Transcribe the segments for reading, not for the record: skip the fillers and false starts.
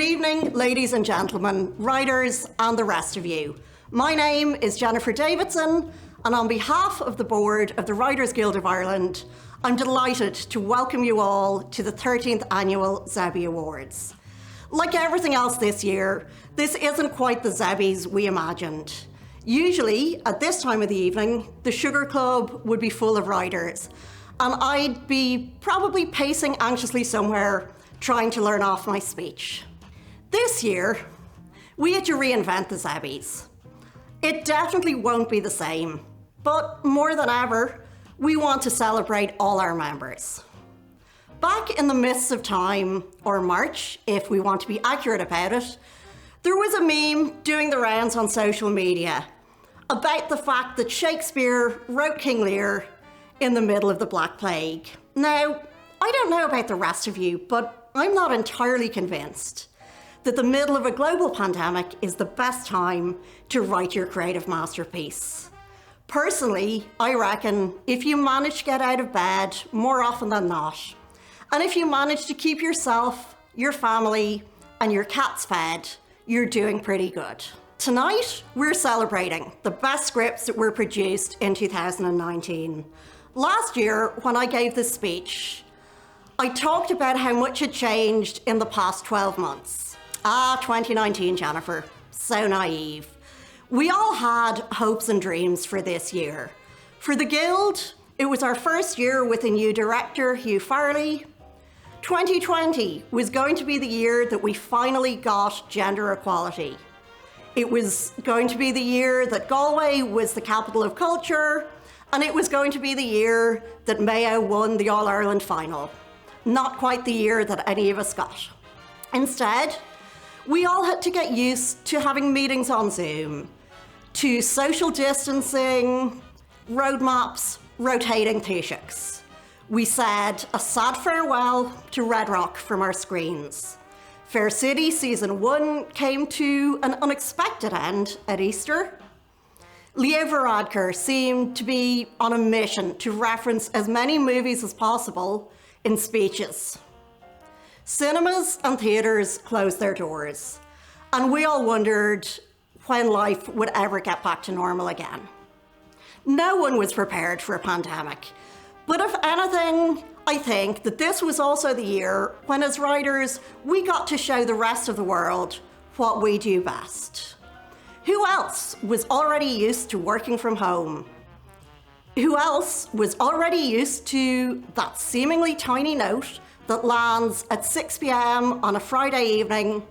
evening, ladies and gentlemen, writers and the rest of you. My name is Jennifer Davidson, and on behalf of the board of the Writers Guild of Ireland, I'm delighted to welcome you all to the 13th annual Zebbies Awards. Like everything else this year, this isn't quite the Zebbies we imagined. Usually, at this time of the evening, the Sugar Club would be full of writers, and I'd be probably pacing anxiously somewhere, trying to learn off my speech. This year, we had to reinvent the Zebbies. It definitely won't be the same, but more than ever, we want to celebrate all our members. Back in the mists of time, or March, if we want to be accurate about it, there was a meme doing the rounds on social media about the fact that Shakespeare wrote King Lear in the middle of the Black Plague. Now, I don't know about the rest of you, but I'm not entirely convinced that the middle of a global pandemic is the best time to write your creative masterpiece. Personally, I reckon if you manage to get out of bed more often than not, and if you manage to keep yourself, your family, and your cats fed, you're doing pretty good. Tonight, we're celebrating the best scripts that were produced in 2019. Last year, when I gave this speech, I talked about how much had changed in the past 12 months. 2019, Jennifer. So naive. We all had hopes and dreams for this year. For the Guild, it was our first year with a new director, Hugh Farley. 2020 was going to be the year that we finally got gender equality. It was going to be the year that Galway was the capital of culture, and it was going to be the year that Mayo won the All-Ireland final. Not quite the year that any of us got. Instead, we all had to get used to having meetings on Zoom, to social distancing, roadmaps, rotating Taoiseachs. We said a sad farewell to Red Rock from our screens. Fair City Season 1 came to an unexpected end at Easter. Leo Varadkar seemed to be on a mission to reference as many movies as possible in speeches. Cinemas and theatres closed their doors, and we all wondered when life would ever get back to normal again. No one was prepared for a pandemic, but if anything, I think that this was also the year when, as writers, we got to show the rest of the world what we do best. Who else was already used to working from home? Who else was already used to that seemingly tiny note that lands at 6 p.m. on a Friday evening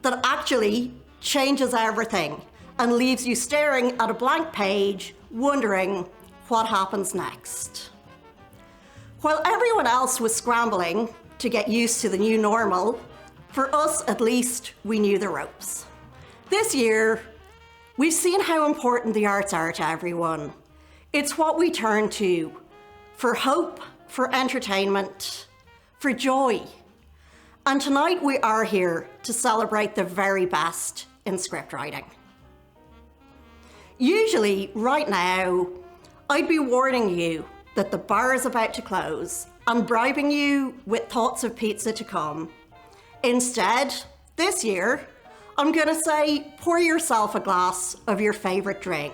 that actually changes everything and leaves you staring at a blank page, wondering what happens next? While everyone else was scrambling to get used to the new normal, for us at least, we knew the ropes. This year, we've seen how important the arts are to everyone. It's what we turn to for hope, for entertainment, for joy. And tonight we are here to celebrate the very best in script writing. Usually, right now, I'd be warning you that the bar is about to close and bribing you with thoughts of pizza to come. Instead, this year, I'm gonna say pour yourself a glass of your favorite drink.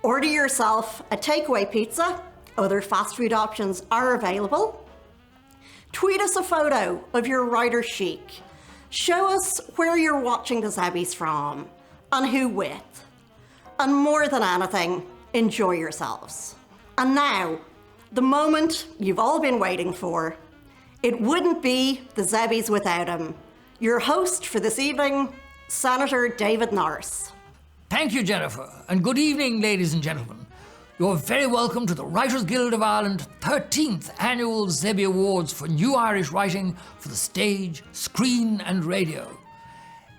Order yourself a takeaway pizza. Other fast food options are available. Tweet us a photo of your writer's chic. Show us where you're watching the Zebbies from and who with. And more than anything, enjoy yourselves. And now, the moment you've all been waiting for. It wouldn't be the Zebbies without him. Your host for this evening, Senator David Norris. Thank you, Jennifer, and good evening, ladies and gentlemen. You're very welcome to the Writers Guild of Ireland 13th Annual Zebbies Awards for New Irish Writing for the Stage, Screen and Radio.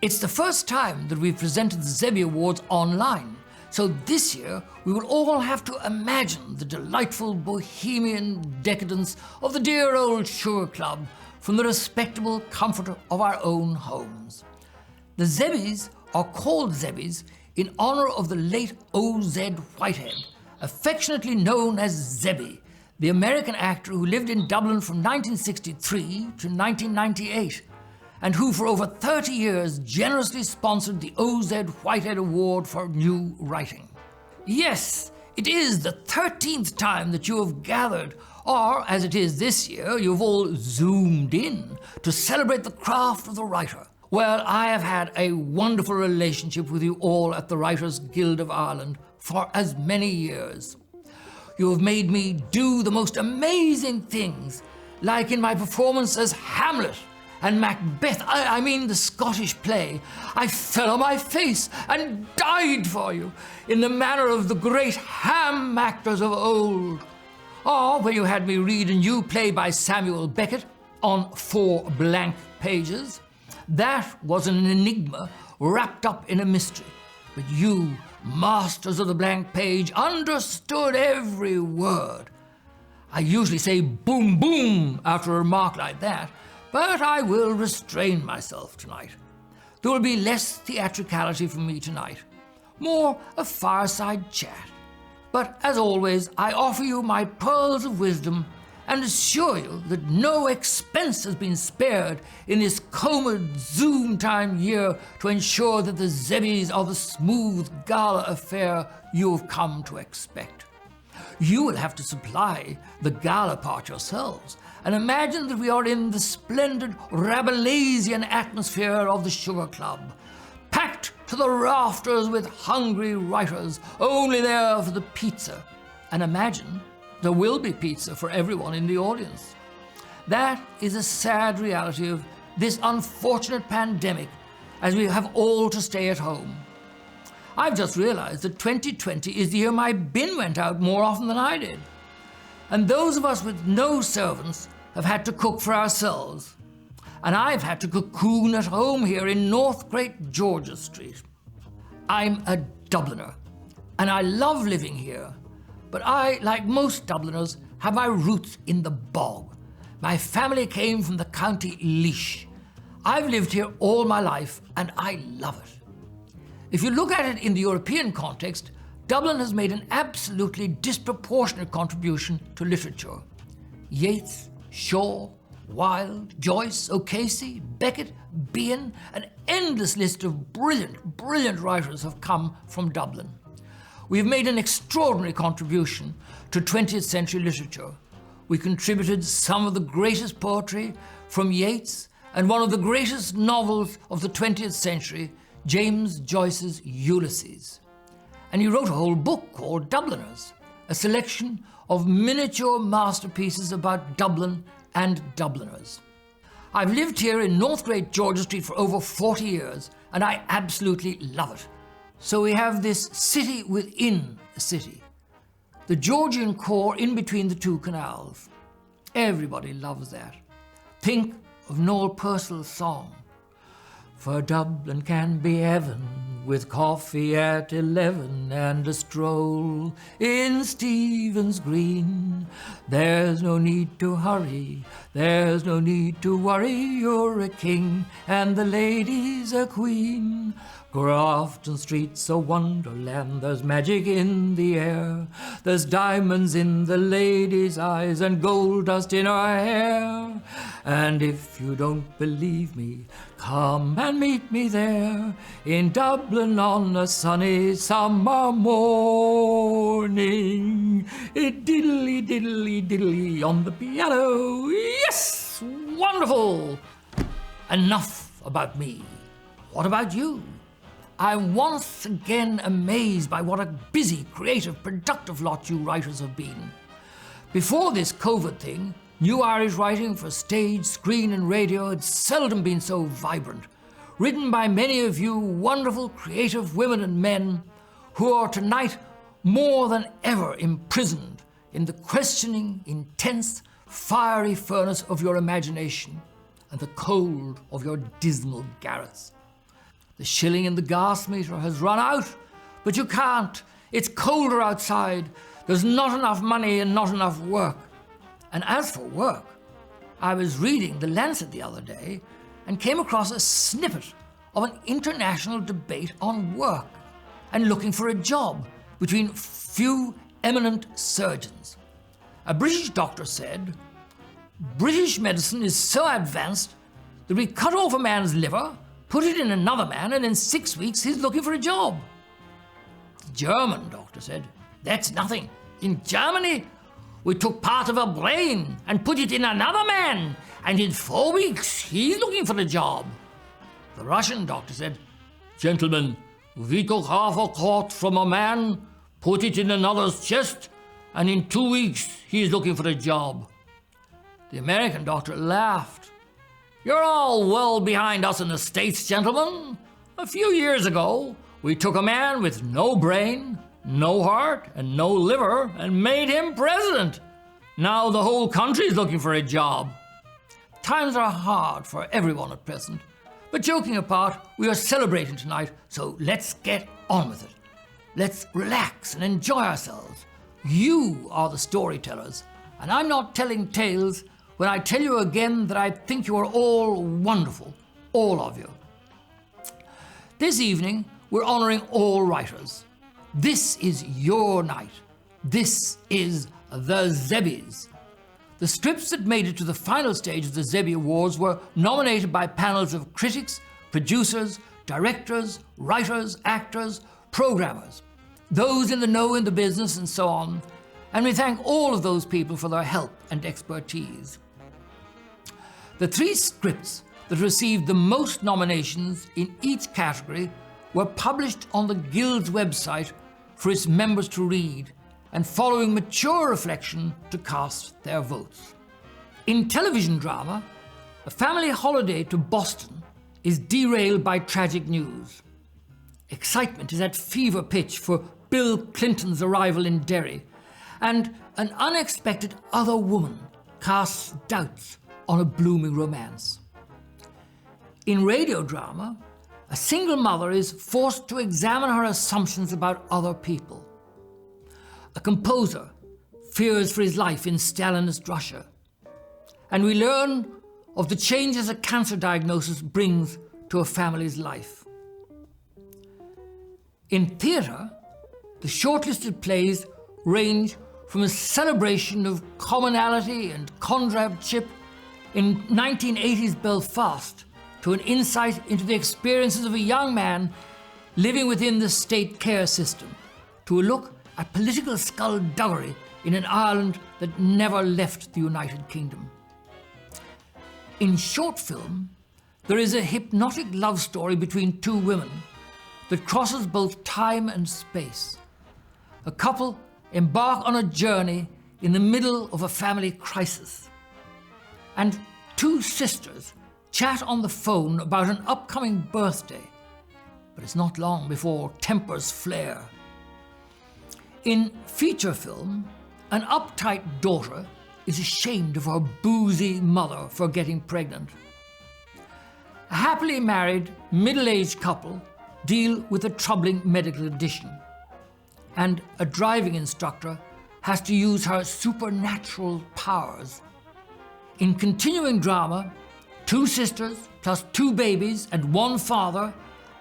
It's the first time that we've presented the Zebbies Awards online, so this year we will all have to imagine the delightful bohemian decadence of the dear old Sugar Club from the respectable comfort of our own homes. The Zebbies are called Zebbies in honour of the late O.Z. Whitehead, affectionately known as ZeBBie, the American actor who lived in Dublin from 1963 to 1998. and who for over 30 years generously sponsored the OZ Whitehead Award for New Writing. Yes, it is the 13th time that you have gathered, or as it is this year, you've all zoomed in to celebrate the craft of the writer. Well, I have had a wonderful relationship with you all at the Writers Guild of Ireland for as many years. You have made me do the most amazing things, like in my performance as Hamlet and Macbeth, I mean the Scottish play. I fell on my face and died for you in the manner of the great ham actors of old. Or when you had me read a new play by Samuel Beckett on 4 blank pages. That was an enigma wrapped up in a mystery. But you, masters of the blank page, understood every word. I usually say boom boom after a remark like that, but I will restrain myself tonight. There will be less theatricality from me tonight, more a fireside chat. But as always, I offer you my pearls of wisdom and assure you that no expense has been spared in this comed Zoom time year to ensure that the Zebbies are the smooth gala affair you have come to expect. You will have to supply the gala part yourselves, and imagine that we are in the splendid Rabelaisian atmosphere of the Sugar Club, packed to the rafters with hungry writers, only there for the pizza. And imagine there will be pizza for everyone in the audience. That is a sad reality of this unfortunate pandemic, as we have all to stay at home. I've just realized that 2020 is the year my bin went out more often than I did. And those of us with no servants have had to cook for ourselves. And I've had to cocoon at home here in North Great George's Street. I'm a Dubliner, and I love living here. But I, like most Dubliners, have my roots in the bog. My family came from the County Laois. I've lived here all my life, and I love it. If you look at it in the European context, Dublin has made an absolutely disproportionate contribution to literature. Yeats, Shaw, Wilde, Joyce, O'Casey, Beckett, Bean, an endless list of brilliant writers have come from Dublin. We have made an extraordinary contribution to 20th century literature. We contributed some of the greatest poetry from Yeats and one of the greatest novels of the 20th century, James Joyce's Ulysses. And he wrote a whole book called Dubliners, a selection of miniature masterpieces about Dublin and Dubliners. I've lived here in North Great George's Street for over 40 years, and I absolutely love it. So we have this city within a city, the Georgian core in between the 2 canals. Everybody loves that. Think of Noel Purcell's song, "For Dublin can be heaven with coffee at 11 and a stroll in Stephen's Green. There's no need to hurry, there's no need to worry, you're a king and the lady's a queen. Grafton Street's a wonderland, there's magic in the air. There's diamonds in the lady's eyes and gold dust in her hair. And if you don't believe me, come and meet me there in Dublin on a sunny summer morning. Diddly, diddly, diddly on the piano. Yes, wonderful. Enough about me. What about you? I'm once again amazed by what a busy, creative, productive lot you writers have been. Before this COVID thing, new Irish writing for stage, screen and radio had seldom been so vibrant, written by many of you wonderful, creative women and men who are tonight more than ever imprisoned in the questioning, intense, fiery furnace of your imagination and the cold of your dismal garrets. The shilling in the gas meter has run out, but you can't. It's colder outside. There's not enough money and not enough work. And as for work, I was reading The Lancet the other day and came across a snippet of an international debate on work and looking for a job between few eminent surgeons. A British doctor said, "British medicine is so advanced that we cut off a man's liver, put it in another man, and in 6 weeks he's looking for a job. The German doctor said, that's nothing. In Germany, we took part of a brain and put it in another man, and in 4 weeks he's looking for a job. The Russian doctor said, gentlemen, we took half a quart from a man, put it in another's chest, and in 2 weeks he's looking for a job. The American doctor laughed. You're all well behind us in the States, gentlemen. A few years ago, we took a man with no brain, no heart, and no liver, and made him president. Now the whole country's looking for a job. Times are hard for everyone at present. But joking apart, we are celebrating tonight, so let's get on with it. Let's relax and enjoy ourselves. You are the storytellers, and I'm not telling tales when I tell you again that I think you are all wonderful, all of you. This evening, we're honouring all writers. This is your night. This is the Zebbies. The scripts that made it to the final stage of the Zebbies Awards were nominated by panels of critics, producers, directors, writers, actors, programmers, those in the know in the business and so on, and we thank all of those people for their help and expertise. The 3 scripts that received the most nominations in each category were published on the Guild's website for its members to read, and following mature reflection to cast their votes. In television drama, a family holiday to Boston is derailed by tragic news. Excitement is at fever pitch for Bill Clinton's arrival in Derry, and an unexpected other woman casts doubts on a blooming romance. In radio drama, a single mother is forced to examine her assumptions about other people. A composer fears for his life in Stalinist Russia. And we learn of the changes a cancer diagnosis brings to a family's life. In theatre, the shortlisted plays range from a celebration of commonality and comradeship in 1980s Belfast to an insight into the experiences of a young man living within the state care system, to a look at political skullduggery in an Ireland that never left the United Kingdom. In short film, there is a hypnotic love story between 2 women that crosses both time and space. A couple embark on a journey in the middle of a family crisis. And 2 sisters chat on the phone about an upcoming birthday, but it's not long before tempers flare. In feature film, an uptight daughter is ashamed of her boozy mother for getting pregnant. A happily married, middle-aged couple deal with a troubling medical condition, and a driving instructor has to use her supernatural powers. In continuing drama, 2 sisters plus 2 babies and 1 father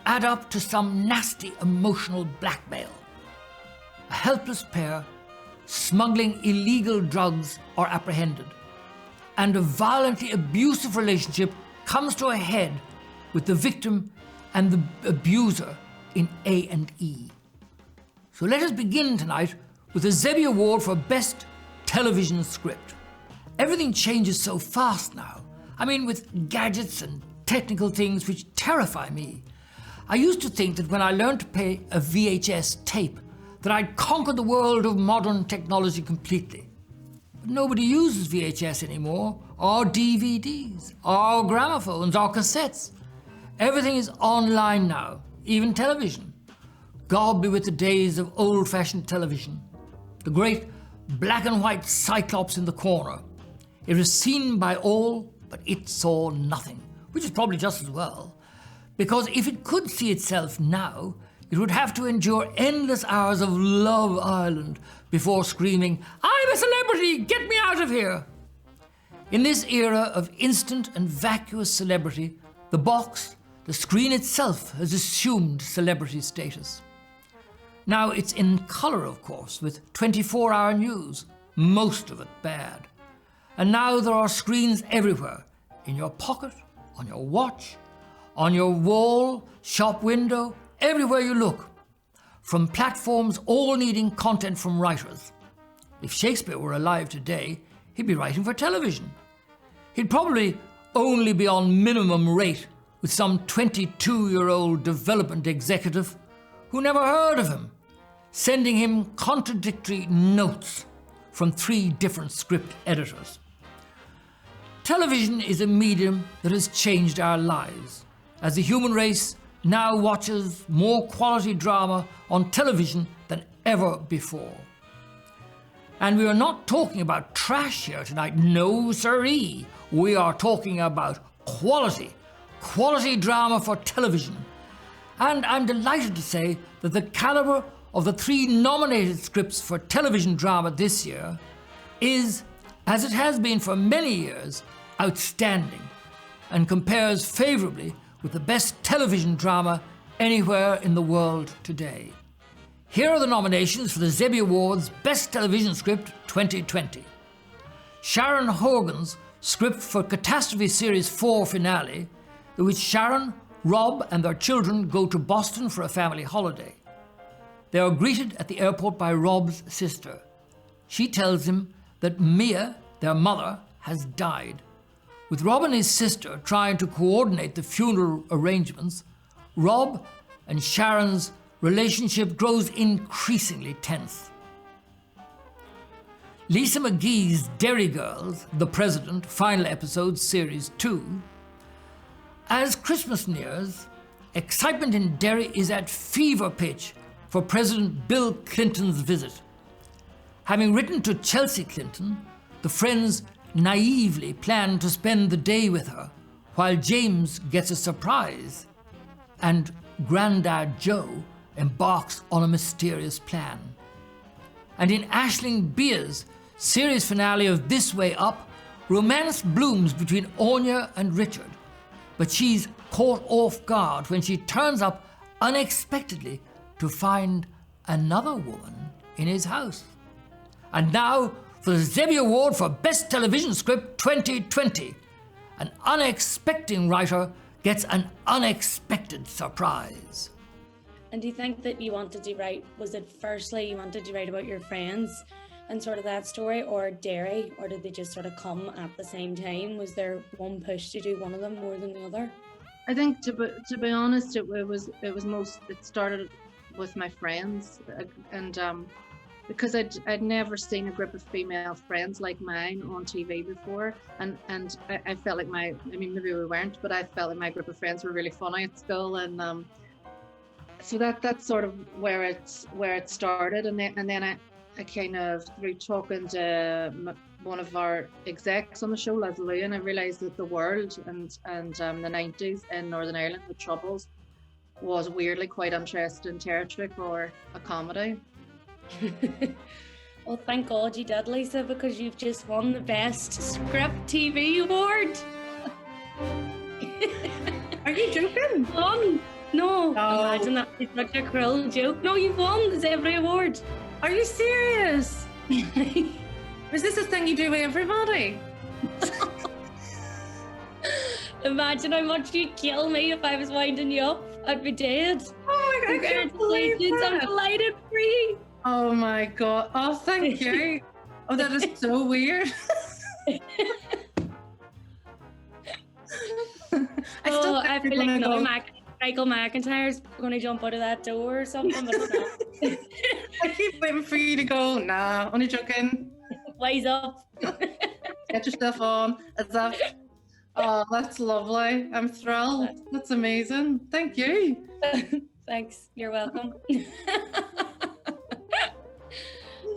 add up to some nasty emotional blackmail. A helpless pair smuggling illegal drugs are apprehended, and a violently abusive relationship comes to a head with the victim and the abuser in A&E. So let us begin tonight with the ZeBBie Award for Best Television Script. Everything changes so fast now. I mean, with gadgets and technical things which terrify me. I used to think that when I learned to play a VHS tape, that I'd conquered the world of modern technology completely. But nobody uses VHS anymore, or DVDs, or gramophones, or cassettes. Everything is online now, even television. God be with the days of old-fashioned television. The great black and white cyclops in the corner. It was seen by all, but it saw nothing, which is probably just as well. Because if it could see itself now, it would have to endure endless hours of Love Island before screaming, "I'm a celebrity, get me out of here!" In this era of instant and vacuous celebrity, the box, the screen itself, has assumed celebrity status. Now it's in colour, of course, with 24-hour news, most of it bad. And now there are screens everywhere, in your pocket, on your watch, on your wall, shop window, everywhere you look, from platforms all needing content from writers. If Shakespeare were alive today, he'd be writing for television. He'd probably only be on minimum rate with some 22-year-old development executive who never heard of him, sending him contradictory notes from 3 different script editors. Television is a medium that has changed our lives, as the human race now watches more quality drama on television than ever before. And we are not talking about trash here tonight, no siree. We are talking about quality drama for television. And I'm delighted to say that the calibre of the 3 nominated scripts for television drama this year is, as it has been for many years, outstanding, and compares favourably with the best television drama anywhere in the world today. Here are the nominations for the Zebbies Awards Best Television Script 2020. Sharon Horgan's script for Catastrophe Series 4 finale, in which Sharon, Rob and their children go to Boston for a family holiday. They are greeted at the airport by Rob's sister. She tells him that Mia, their mother, has died. With Rob and his sister trying to coordinate the funeral arrangements, Rob and Sharon's relationship grows increasingly tense. Lisa McGee's Derry Girls, The President, final episode, Series 2. As Christmas nears, excitement in Derry is at fever pitch for President Bill Clinton's visit. Having written to Chelsea Clinton, the friends naively plan to spend the day with her, while James gets a surprise and Grandad Joe embarks on a mysterious plan. And in Aisling Bea's series finale of This Way Up, romance blooms between Anya and Richard, but she's caught off guard when she turns up unexpectedly to find another woman in his house. And now for the Zebbies Award for Best Television Script 2020. An unexpected writer gets an unexpected surprise. And do you think that you wanted to write, was it firstly you wanted to write about your friends and sort of that story, or Derry, or did they just sort of come at the same time? Was there one push to do one of them more than the other? I think to be honest, it started with my friends, and because I'd never seen a group of female friends like mine on TV before, and I felt like maybe we weren't, but I felt like my group of friends were really funny at school, and so that's sort of where it started, and then I kind of, through talking to one of our execs on the show, Leslie, and I realised that the world and the 90s in Northern Ireland, the Troubles, was weirdly quite interesting territory for a comedy. Well, thank God you did, Lisa, because you've just won the Best Script TV Award. Are you joking? Won? No. Imagine that. It's such a cruel joke. No, you've won the ZeBBie Award. Are you serious? Is this a thing you do with everybody? Imagine how much you'd kill me if I was winding you up. I'd be dead. Oh my God, I can't believe that. I'm delighted for you. Oh my God. Oh, thank you. Oh, that is so weird. I feel like no Michael McIntyre's going to jump out of that door or something. But no. I keep waiting for you to go. Nah, only joking. Wise up. Get yourself on. Oh, that's lovely. I'm thrilled. That's amazing. Thank you. Thanks. You're welcome.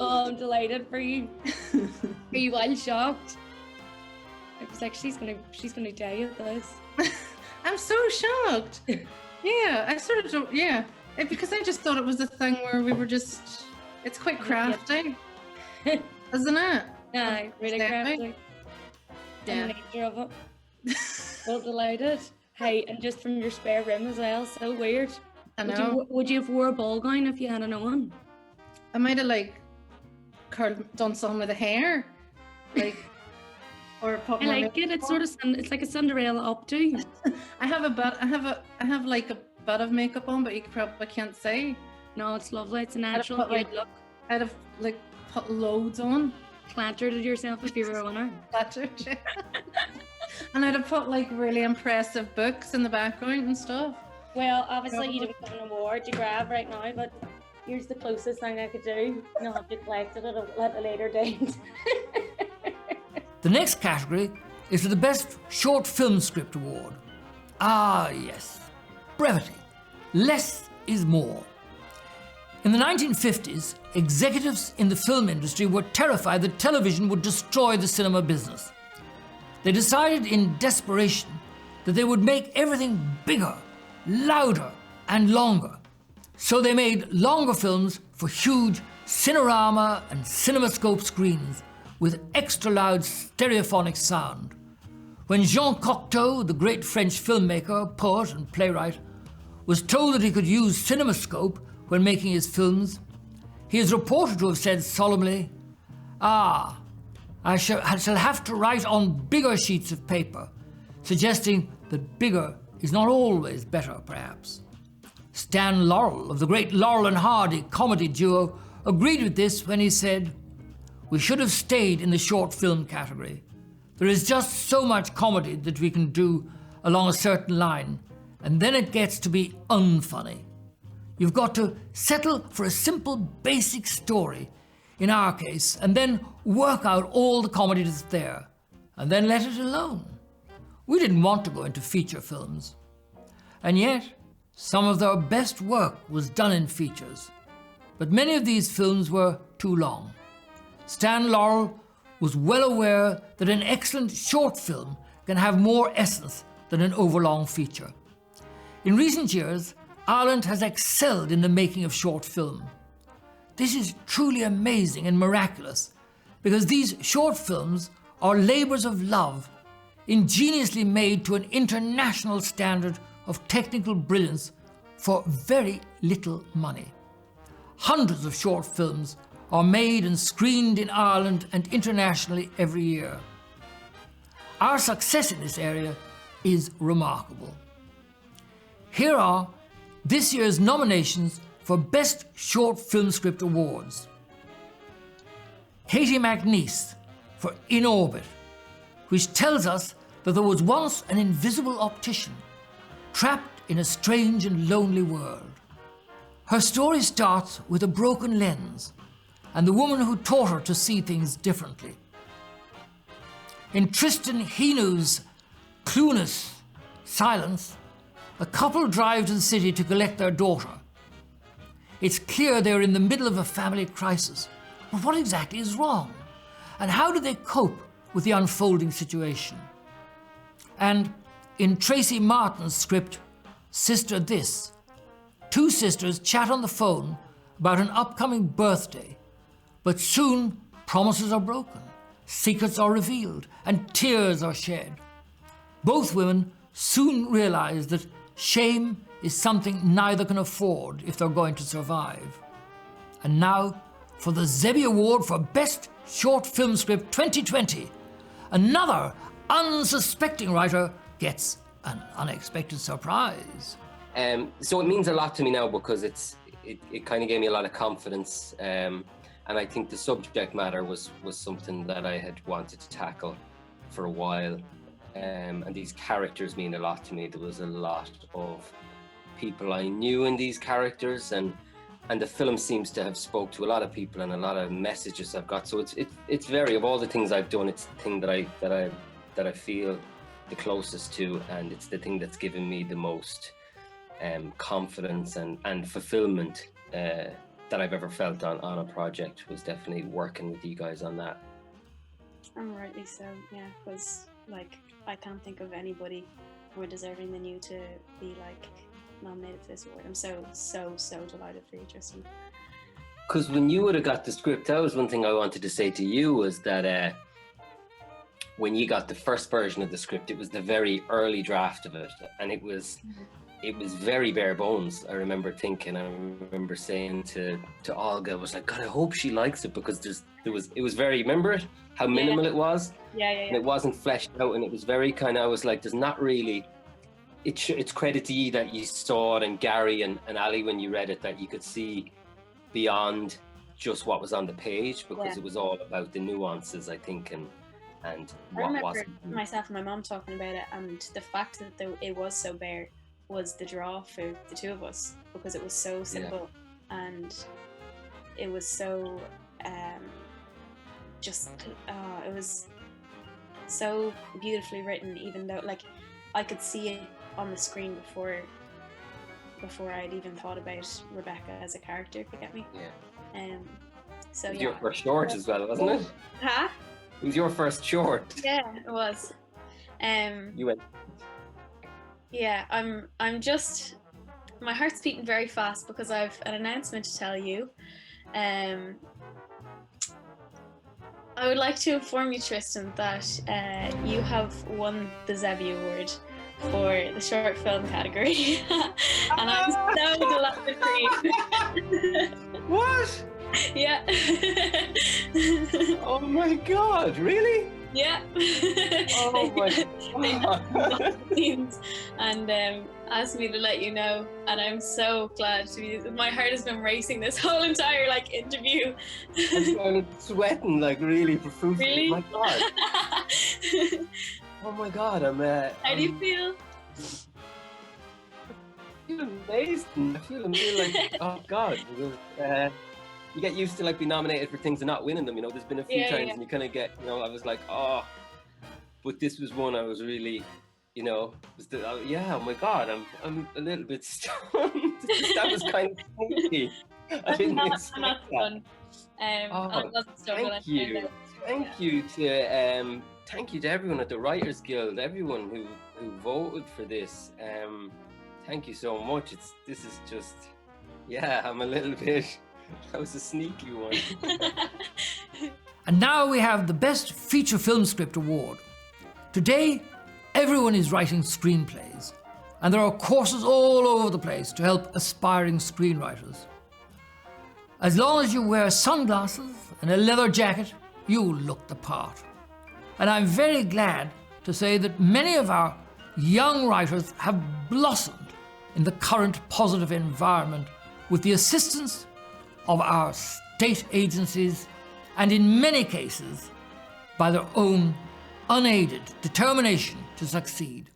Oh, I'm delighted for you. Are you all shocked? I was like, she's gonna tell you this. I'm so shocked. Yeah, I sort of don't. Yeah, because I just thought it was a thing where we were just. It's quite crafty, isn't it? Yeah, really crafty. Yeah. The nature of it. Well, delighted. Hey, and just from your spare room as well. So weird. I know. Would you have wore a ball gown if you hadn't known? I might have done something with the hair, like or put I more like it. makeup It's on. sort of it's like a Cinderella updo. I have like a bit of makeup on, but you probably can't see. No, it's lovely. It's a I'd have natural put, good like, look. I'd have like put loads on. Flattered at yourself if you were a winner. And I'd have put like really impressive books in the background and stuff. Well, obviously you don't have an award to grab right now, but here's the closest thing I could do. You'll have to collect it at a later date. The next category is for the Best Short Film Script Award. Ah, yes. Brevity. Less is more. In the 1950s, executives in the film industry were terrified that television would destroy the cinema business. They decided in desperation that they would make everything bigger, louder, and longer. So they made longer films for huge Cinerama and CinemaScope screens with extra loud stereophonic sound. When Jean Cocteau, the great French filmmaker, poet, and playwright, was told that he could use CinemaScope when making his films, he is reported to have said solemnly, "Ah, I shall have to write on bigger sheets of paper," suggesting that bigger is not always better, perhaps. Stan Laurel of the great Laurel and Hardy comedy duo agreed with this when he said, "We should have stayed in the short film category. There is just so much comedy that we can do along a certain line, and then it gets to be unfunny. You've got to settle for a simple, basic story, in our case, and then work out all the comedy that's there, and then let it alone." We didn't want to go into feature films. And yet, some of their best work was done in features. But many of these films were too long. Stan Laurel was well aware that an excellent short film can have more essence than an overlong feature. In recent years, Ireland has excelled in the making of short film. This is truly amazing and miraculous, because these short films are labours of love, ingeniously made to an international standard of technical brilliance for very little money. Hundreds of short films are made and screened in Ireland and internationally every year. Our success in this area is remarkable. Here are this year's nominations for Best Short Film Script Awards. Katie McNeice for In Orbit, which tells us that there was once an invisible optician trapped in a strange and lonely world. Her story starts with a broken lens and the woman who taught her to see things differently. In Tristan Henou's clueless silence, a couple drive to the city to collect their daughter. It's clear they're in the middle of a family crisis. But what exactly is wrong? And how do they cope with the unfolding situation? And in Tracy Martin's script, Sister This, two sisters chat on the phone about an upcoming birthday, but soon promises are broken, secrets are revealed, and tears are shed. Both women soon realize that shame is something neither can afford if they're going to survive. And now, for the ZeBBie Award for Best Short Film Script 2020, another unsuspecting writer gets an unexpected surprise. So it means a lot to me now, because it kind of gave me a lot of confidence, and I think the subject matter was something that I had wanted to tackle for a while, and these characters mean a lot to me. There was a lot of people I knew in these characters, and the film seems to have spoke to a lot of people and a lot of messages I've got. So it's very, of all the things I've done, it's the thing that I feel the closest to, and it's the thing that's given me the most confidence and fulfillment that I've ever felt on a project, was definitely working with you guys on that. And rightly so, yeah, because like I can't think of anybody more deserving than you to be like nominated for this award. I'm so delighted for you, Tristan. Because when you would have got the script, that was one thing I wanted to say to you, was that when you got the first version of the script, it was the very early draft of it, and it was it was very bare bones. I remember saying to Olga, I was like, God, I hope she likes it, because it was very, remember it? How minimal it was? Yeah. And it wasn't fleshed out, and it was very kind of, I was like, there's not really, it's credit to you that you saw it, and Gary and Ali, when you read it, that you could see beyond just what was on the page, because it was all about the nuances, I think, and what I remember wasn't. myself and my mom talking about it, and the fact that it was so bare was the draw for the two of us, because it was so simple and it was so it was so beautifully written, even though like I could see it on the screen before I'd even thought about Rebecca as a character, if you get me. So it was your first short as well, wasn't it? Huh? It was your first short. Yeah, it was. You went. Yeah, I'm just, my heart's beating very fast because I've an announcement to tell you. I would like to inform you, Tristan, that you have won the ZeBBie Award for the short film category. And I'm so delighted for you. What? Yeah. Oh my God, really? Yeah. Oh my God. And asked me to let you know, and I'm so glad to be. My heart has been racing this whole entire interview. I'm sweating really profusely. Really? Oh my God. Oh my God, How do you feel? I feel amazing. I feel like, oh God. You get used to being nominated for things and not winning them. There's been a few times and you kind of get, I was like, oh, but this was one I was really, oh my God, I'm a little bit stunned. That was kind of sneaky. I didn't expect not that. Thank you. Thank you to everyone at the Writers Guild, everyone who voted for this. Thank you so much. This is just, I'm a little bit. That was a sneaky one. And now we have the Best Feature Film Script Award. Today, everyone is writing screenplays, and there are courses all over the place to help aspiring screenwriters. As long as you wear sunglasses and a leather jacket, you'll look the part. And I'm very glad to say that many of our young writers have blossomed in the current positive environment with the assistance of our state agencies, and in many cases, by their own unaided determination to succeed.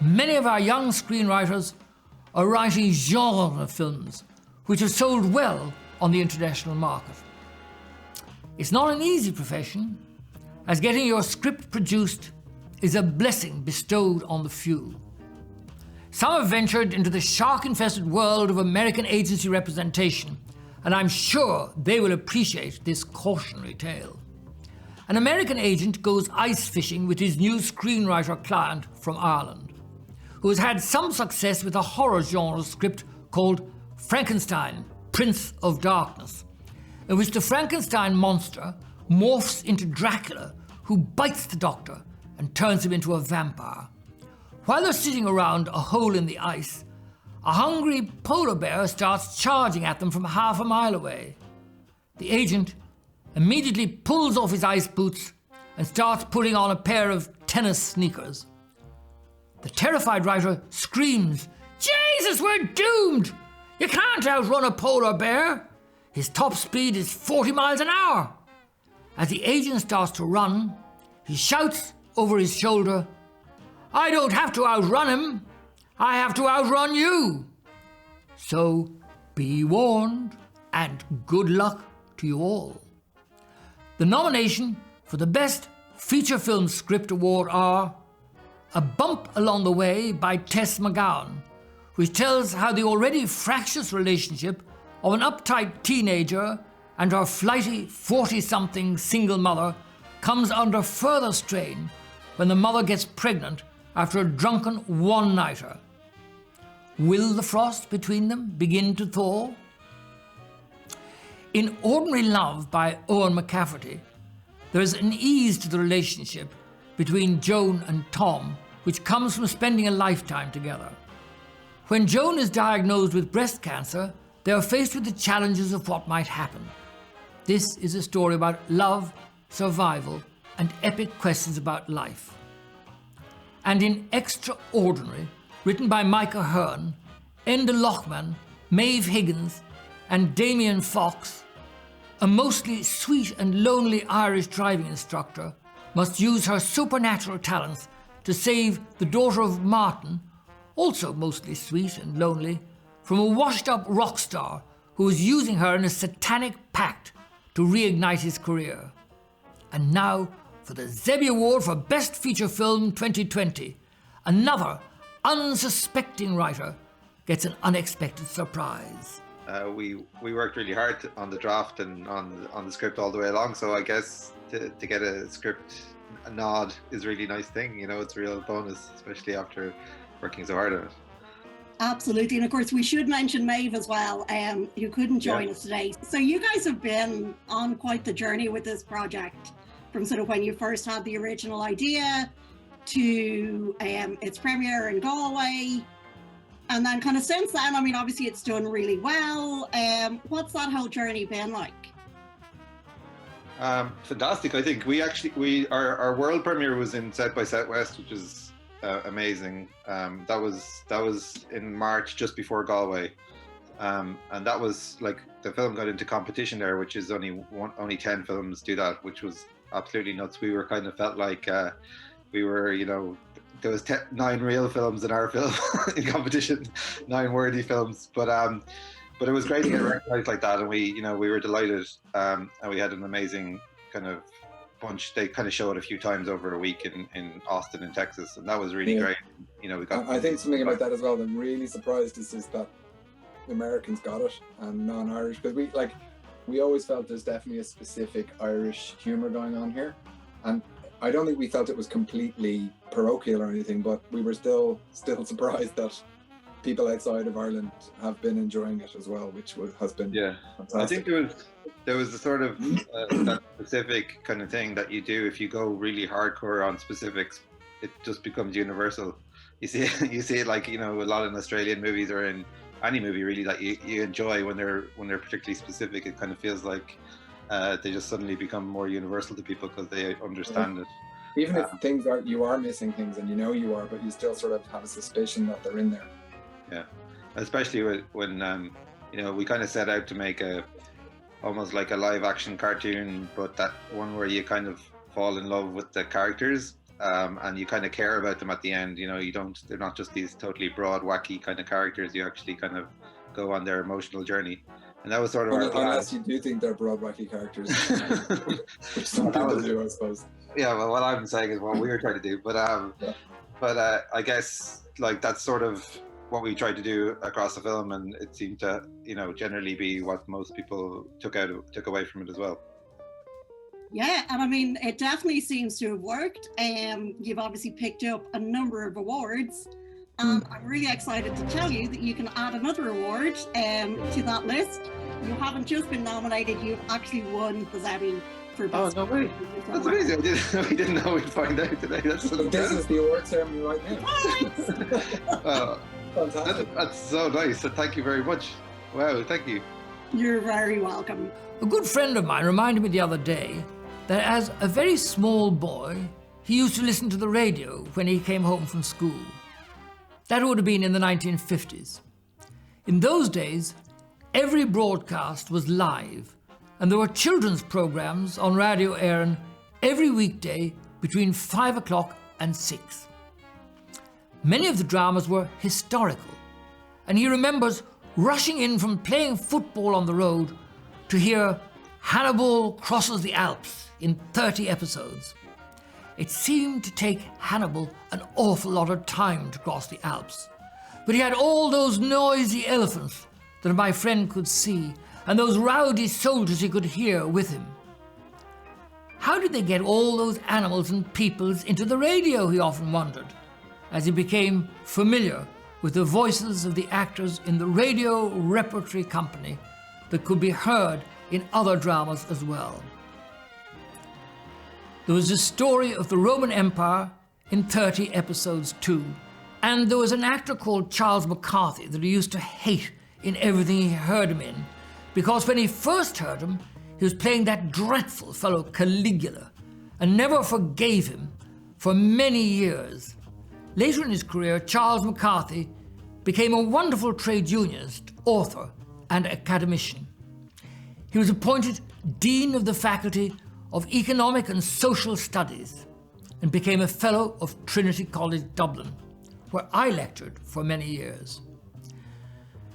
Many of our young screenwriters are writing genre films which have sold well on the international market. It's not an easy profession, as getting your script produced is a blessing bestowed on the few. Some have ventured into the shark-infested world of American agency representation, and I'm sure they will appreciate this cautionary tale. An American agent goes ice fishing with his new screenwriter client from Ireland, who has had some success with a horror genre script called Frankenstein, Prince of Darkness, in which the Frankenstein monster morphs into Dracula, who bites the doctor and turns him into a vampire. While they're sitting around a hole in the ice, a hungry polar bear starts charging at them from half a mile away. The agent immediately pulls off his ice boots and starts putting on a pair of tennis sneakers. The terrified writer screams, "Jesus, we're doomed! You can't outrun a polar bear! His top speed is 40 miles an hour!" As the agent starts to run, he shouts over his shoulder, "I don't have to outrun him! I have to outrun you!" So be warned, and good luck to you all. The nomination for the Best Feature Film Script Award are A Bump Along the Way by Tess McGowan, which tells how the already fractious relationship of an uptight teenager and her flighty 40-something single mother comes under further strain when the mother gets pregnant after a drunken one-nighter. Will the frost between them begin to thaw? In Ordinary Love by Owen McCafferty, there is an ease to the relationship between Joan and Tom, which comes from spending a lifetime together. When Joan is diagnosed with breast cancer, they are faced with the challenges of what might happen. This is a story about love, survival, and epic questions about life. And in Extraordinary, written by Micah Hearn, Enda Lochman, Maeve Higgins, and Damien Fox, a mostly sweet and lonely Irish driving instructor must use her supernatural talents to save the daughter of Martin, also mostly sweet and lonely, from a washed-up rock star who is using her in a satanic pact to reignite his career. And now for the ZeBBie Award for Best Feature Film 2020. Another unsuspecting writer gets an unexpected surprise. We worked really hard on the draft and on the script all the way along, so I guess to get a script nod is a really nice thing. It's a real bonus, especially after working so hard on it. Absolutely, and of course we should mention Maeve as well, who couldn't join us today. So you guys have been on quite the journey with this project, from sort of when you first had the original idea to its premiere in Galway, and then kind of since then, I mean, obviously it's done really well. What's that whole journey been like? Fantastic. I think our world premiere was in South by Southwest, which is amazing. That was in March, just before Galway, and that was like the film got into competition there, which is only 10 films do that, which was absolutely nuts. We were kind of felt like we were, there was 9 real films in our film in competition, 9 worthy films, but it was great to get recognized like that, and we were delighted, and we had an amazing kind of bunch. They kind of showed a few times over a week in Austin in Texas, and that was really great. We got. I think something about that as well that really surprised us is that the Americans got it and non-Irish, because we always felt there's definitely a specific Irish humour going on here, and I don't think we felt it was completely parochial or anything, but we were still surprised that people outside of Ireland have been enjoying it as well, which has been fantastic. I think there was a sort of that specific kind of thing that you do if you go really hardcore on specifics, it just becomes universal. You see it like a lot in Australian movies or in any movie really that you enjoy when they're particularly specific. It kind of feels like they just suddenly become more universal to people because they understand it. Even if you are missing things and you are, but you still sort of have a suspicion that they're in there. Yeah, especially when we kind of set out to make almost like a live action cartoon, but that one where you kind of fall in love with the characters, and you kind of care about them at the end. They're not just these totally broad, wacky kind of characters. You actually kind of go on their emotional journey. And that was sort of our plan. Unless you do think they're broad, wacky characters, which some people do, I suppose. Yeah, well, what I'm saying is what we were trying to do, but I guess like that's sort of what we tried to do across the film, and it seemed to, generally be what most people took away from it as well. Yeah, and I mean, it definitely seems to have worked. You've obviously picked up a number of awards, and I'm really excited to tell you that you can add another award to that list. You haven't just been nominated, you've actually won the ZeBBie for Best. Oh, no way. That's amazing. We didn't know we'd find out today. This is the award ceremony right now. Fantastic. That's so nice. So thank you very much. Wow, thank you. You're very welcome. A good friend of mine reminded me the other day that as a very small boy, he used to listen to the radio when he came home from school. That would have been in the 1950s. In those days, every broadcast was live, and there were children's programs on Radio Éireann every weekday between 5 o'clock and 6. Many of the dramas were historical, and he remembers rushing in from playing football on the road to hear Hannibal crosses the Alps in 30 episodes. It seemed to take Hannibal an awful lot of time to cross the Alps, but he had all those noisy elephants that my friend could see, and those rowdy soldiers he could hear with him. How did they get all those animals and peoples into the radio, he often wondered, as he became familiar with the voices of the actors in the radio repertory company that could be heard in other dramas as well. There was a story of the Roman Empire in 30 episodes too, And there was an actor called Charles McCarthy that he used to hate in everything he heard him in, because when he first heard him, he was playing that dreadful fellow Caligula, and never forgave him for many years. Later in his career, Charles McCarthy became a wonderful trade unionist, author, and academician. He was appointed Dean of the Faculty of Economic and Social Studies and became a Fellow of Trinity College Dublin, where I lectured for many years.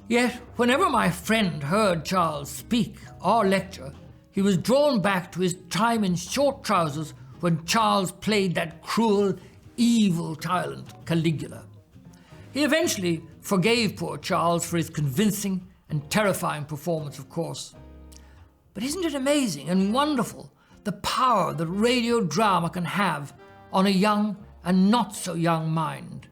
Yet, whenever my friend heard Charles speak or lecture, he was drawn back to his time in short trousers when Charles played that cruel, evil tyrant Caligula. He eventually forgave poor Charles for his convincing and terrifying performance, of course. But isn't it amazing and wonderful the power that radio drama can have on a young and not so young mind?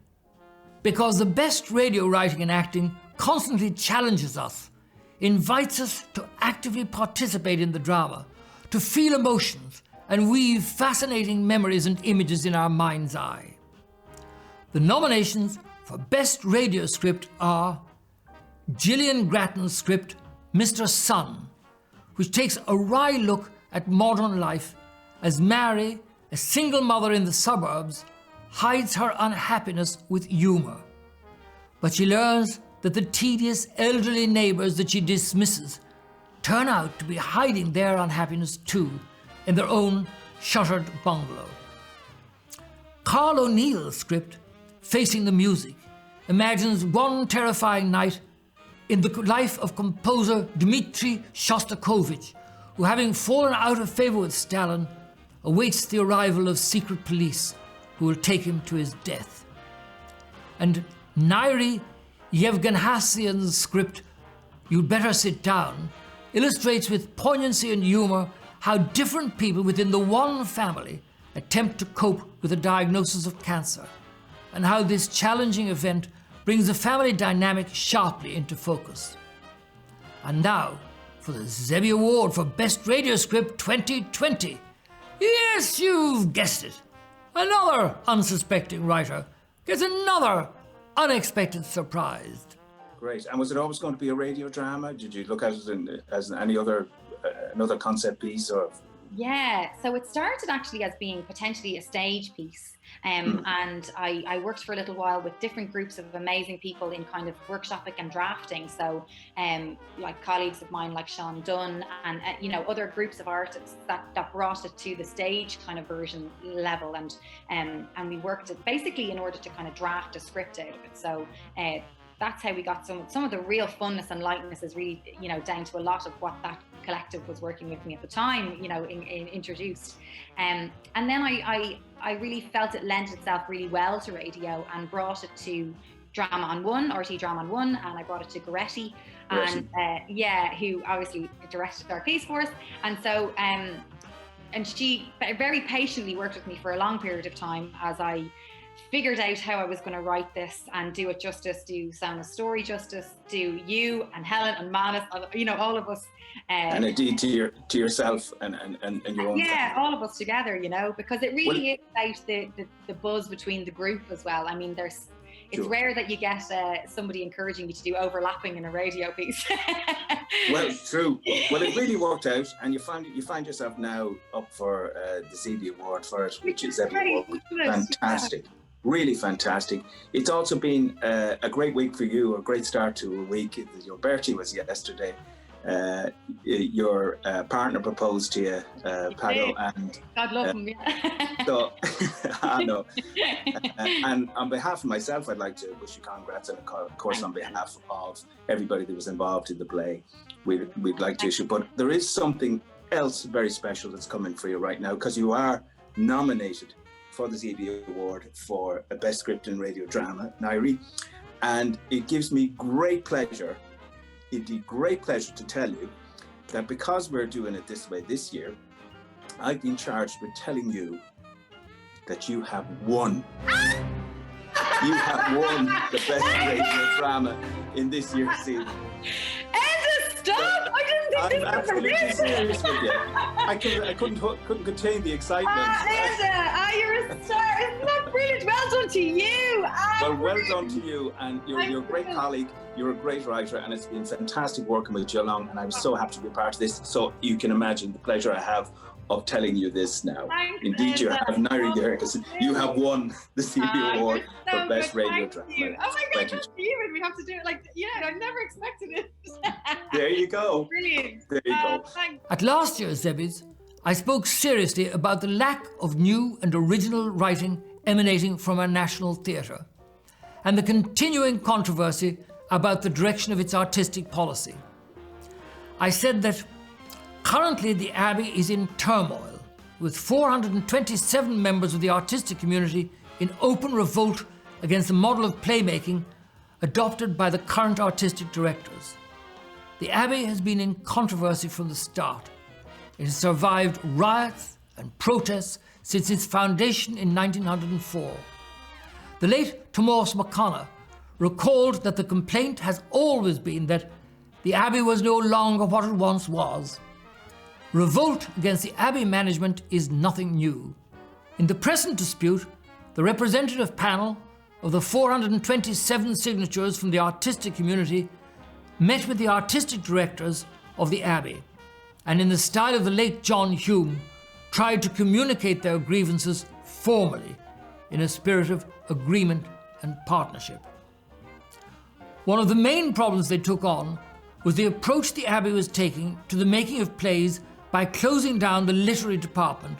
Because the best radio writing and acting constantly challenges us, invites us to actively participate in the drama, to feel emotions and weave fascinating memories and images in our mind's eye. The nominations for Best Radio Script are Gillian Grattan's script, Mr. Sun, which takes a wry look at modern life as Mary, a single mother in the suburbs, hides her unhappiness with humour. But she learns that the tedious elderly neighbours that she dismisses turn out to be hiding their unhappiness too in their own shuttered bungalow. Karl O'Neill's script, Facing the Music, imagines one terrifying night in the life of composer Dmitri Shostakovich, who, having fallen out of favour with Stalin, awaits the arrival of secret police who will take him to his death. And Nairi Yevgenhassian's script, You'd Better Sit Down, illustrates with poignancy and humour how different people within the one family attempt to cope with a diagnosis of cancer, and how this challenging event brings the family dynamic sharply into focus. And now for the ZeBBie Award for Best Radio Script 2020. Yes, you've guessed it. Another unsuspecting writer gets another unexpected surprise. Great. And was it always going to be a radio drama? Did you look at it as any other another concept piece? Or Yeah, so it started actually as being potentially a stage piece. And I worked for a little while with different groups of amazing people in kind of workshopping and drafting. So like colleagues of mine like Sean Dunn and other groups of artists that brought it to the stage kind of version level. And we worked it basically in order to kind of draft a script out of it. So that's how we got some of the real funness and lightness is really, down to a lot of what that collective was working with me at the time, introduced. And then I really felt it lent itself really well to radio and brought it to Drama on One, RT Drama on One, and I brought it to Goretti, and who obviously directed our piece for us. And so, and she very patiently worked with me for a long period of time as I figured out how I was going to write this and do it justice, do Sana's story justice, do you and Helen and Manus, all of us. And indeed to yourself and your own. Yeah, all of us together, because it really is about the buzz between the group as well. I mean, it's rare that you get somebody encouraging you to do overlapping in a radio piece. Well, true. Well, it really worked out, and you find yourself now up for the ZeBBie Award for it, which is fantastic. Really fantastic. It's also been a great week for you, a great start to a week. Your birthday was yesterday. Your partner proposed to you, Pago, and God love him. Yeah. So I know. And on behalf of myself, I'd like to wish you congrats, and of course, on behalf of everybody that was involved in the play, we'd like to issue. But there is something else very special that's coming for you right now, because you are nominated for the ZeBBie Award for a Best Script in Radio Drama, Nairi, and it gives me great pleasure. It'd be great pleasure to tell you that because we're doing it this way this year, I've been charged with telling you that you have won. You have won the Best Radio Drama in this year's season. Stop! I didn't I'm absolutely serious with you. I couldn't contain the excitement. You're a star. Isn't that brilliant? Well done to you. Well done to you, and you're a great colleague. You're a great writer, and it's been fantastic working with you along, and I'm so happy to be part of this. So you can imagine the pleasure I have of telling you this now. Thanks, Indeed, you have, Nairi Derrick. You have won the ZeBBie Award for Best Radio Drama. Oh my God, that's even. We have to do it like, I never expected it. There you go. Brilliant. There you go. Thanks. At last year's Zebbies, I spoke seriously about the lack of new and original writing emanating from our national theatre, and the continuing controversy about the direction of its artistic policy. I said that currently the Abbey is in turmoil, with 427 members of the artistic community in open revolt against the model of playmaking adopted by the current artistic directors. The Abbey has been in controversy from the start. It has survived riots and protests since its foundation in 1904. The late Tomás McConaughey recalled that the complaint has always been that the Abbey was no longer what it once was. Revolt against the Abbey management is nothing new. In the present dispute, the representative panel of the 427 signatures from the artistic community met with the artistic directors of the Abbey, and in the style of the late John Hume, tried to communicate their grievances formally in a spirit of agreement and partnership. One of the main problems they took on was the approach the Abbey was taking to the making of plays by closing down the literary department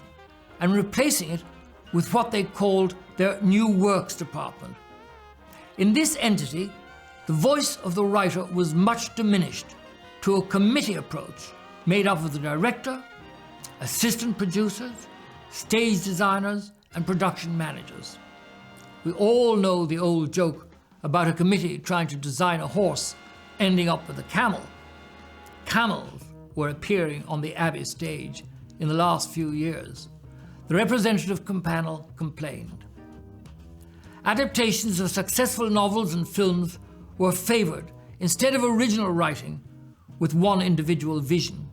and replacing it with what they called their New Works department. In this entity, the voice of the writer was much diminished to a committee approach made up of the director, assistant producers, stage designers, and production managers. We all know the old joke about a committee trying to design a horse ending up with a camel. Camels were appearing on the Abbey stage in the last few years. The representative panel complained. Adaptations of successful novels and films were favoured instead of original writing with one individual vision,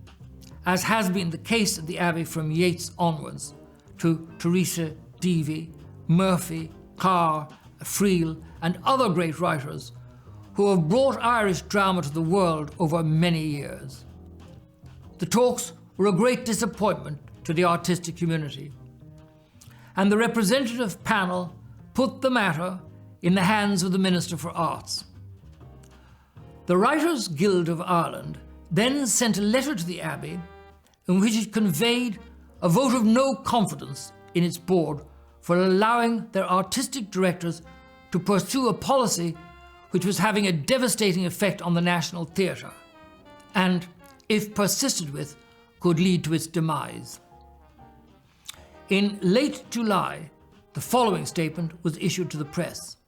as has been the case at the Abbey from Yeats onwards to Teresa Deevy, Murphy, Karl, Friel, and other great writers who have brought Irish drama to the world over many years. The talks were a great disappointment to the artistic community, and the representative panel put the matter in the hands of the Minister for Arts. The Writers' Guild of Ireland then sent a letter to the Abbey in which it conveyed a vote of no confidence in its board for allowing their artistic directors to pursue a policy which was having a devastating effect on the National Theatre and, if persisted with, could lead to its demise. In late July, the following statement was issued to the press.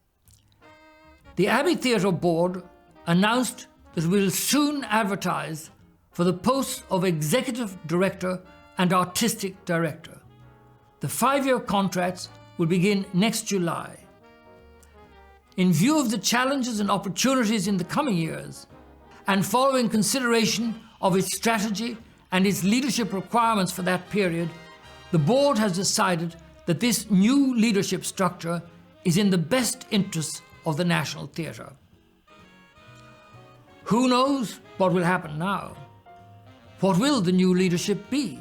The Abbey Theatre Board announced that we will soon advertise for the posts of Executive Director and Artistic Director. The 5-year contracts will begin next July. In view of the challenges and opportunities in the coming years, and following consideration of its strategy and its leadership requirements for that period, the board has decided that this new leadership structure is in the best interests of the National Theatre. Who knows what will happen now? What will the new leadership be?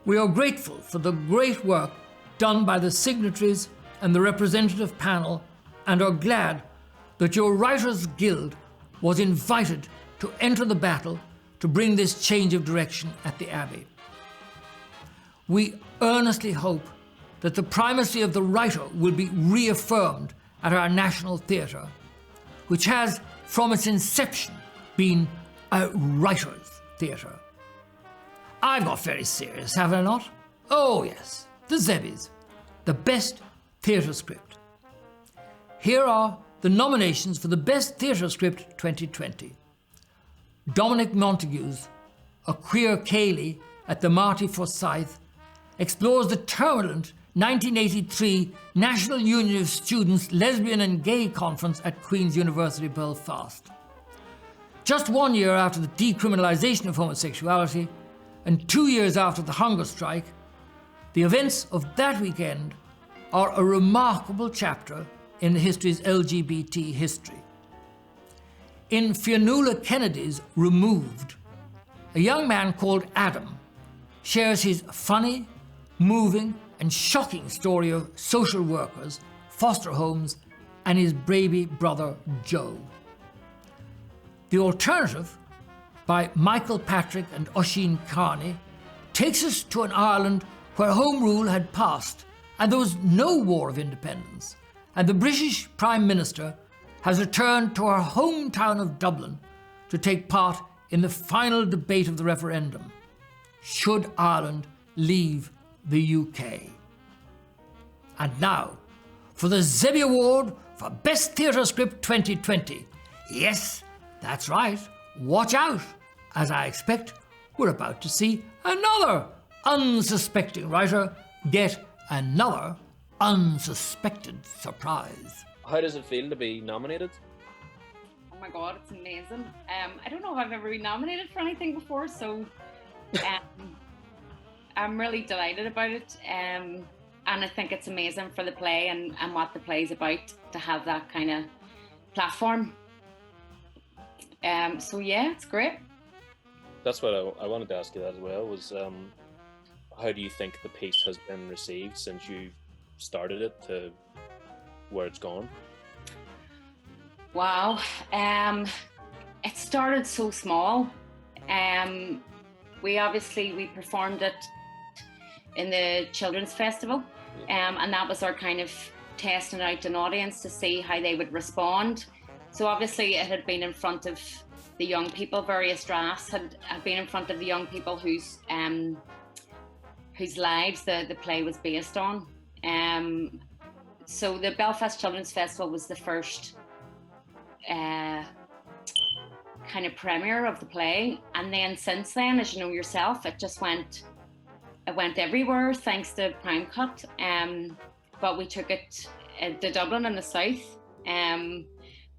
We are grateful for the great work done by the signatories and the representative panel, and are glad that your Writers' Guild was invited to enter the battle to bring this change of direction at the Abbey. We earnestly hope that the primacy of the writer will be reaffirmed at our National Theatre, which has, from its inception, been a writer's theatre. I've got very serious, have I not? Oh yes, the Zebbies, the best theatre script. Here are the nominations for the Best Theatre Script 2020. Dominic Montague's A Queer Céili at the Marty Forsythe explores the turbulent 1983 National Union of Students Lesbian and Gay Conference at Queen's University Belfast. Just 1 year after the decriminalisation of homosexuality and 2 years after the hunger strike, the events of that weekend are a remarkable chapter in the history's LGBT history. In Fionnuala Kennedy's Removed, a young man called Adam shares his funny, moving and shocking story of social workers, foster homes and his baby brother Joe. The Alternative, by Michael Patrick and Oisin Kearney, takes us to an Ireland where Home Rule had passed and there was no war of independence, and the British Prime Minister has returned to her hometown of Dublin to take part in the final debate of the referendum. Should Ireland leave the UK? And now, for the ZeBBie Award for Best Theatre Script 2020. Yes, that's right, watch out, as I expect we're about to see another unsuspecting writer get another unsuspected surprise. How does it feel to be nominated? Oh my God, it's amazing. I don't know if I've ever been nominated for anything before, so I'm really delighted about it. And I think it's amazing for the play and what the play is about to have that kind of platform. So yeah, it's great. That's what I wanted to ask you that as well, was how do you think the piece has been received since you started it to where it's gone? Wow. It started so small. We performed it in the Children's Festival, and that was our kind of testing out an audience to see how they would respond. So obviously it had been in front of the young people, various drafts had been in front of the young people whose lives the play was based on. So the Belfast Children's Festival was the first kind of premiere of the play, and then since then, as you know yourself, it went everywhere thanks to Prime Cut. But we took it to Dublin in the south.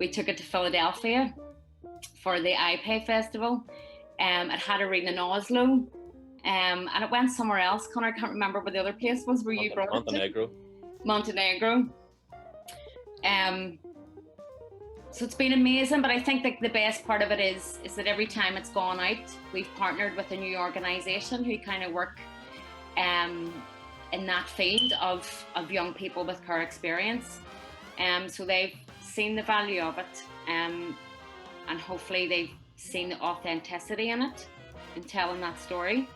We took it to Philadelphia for the iPay Festival. It had a reading in Oslo, and it went somewhere else. Connor, I can't remember what the other place was where you brought it. Montenegro. So it's been amazing, but I think that the best part of it is that every time it's gone out, we've partnered with a new organisation who kind of work in that field of young people with care experience. So they've seen the value of it, and hopefully they've seen the authenticity in it in telling that story.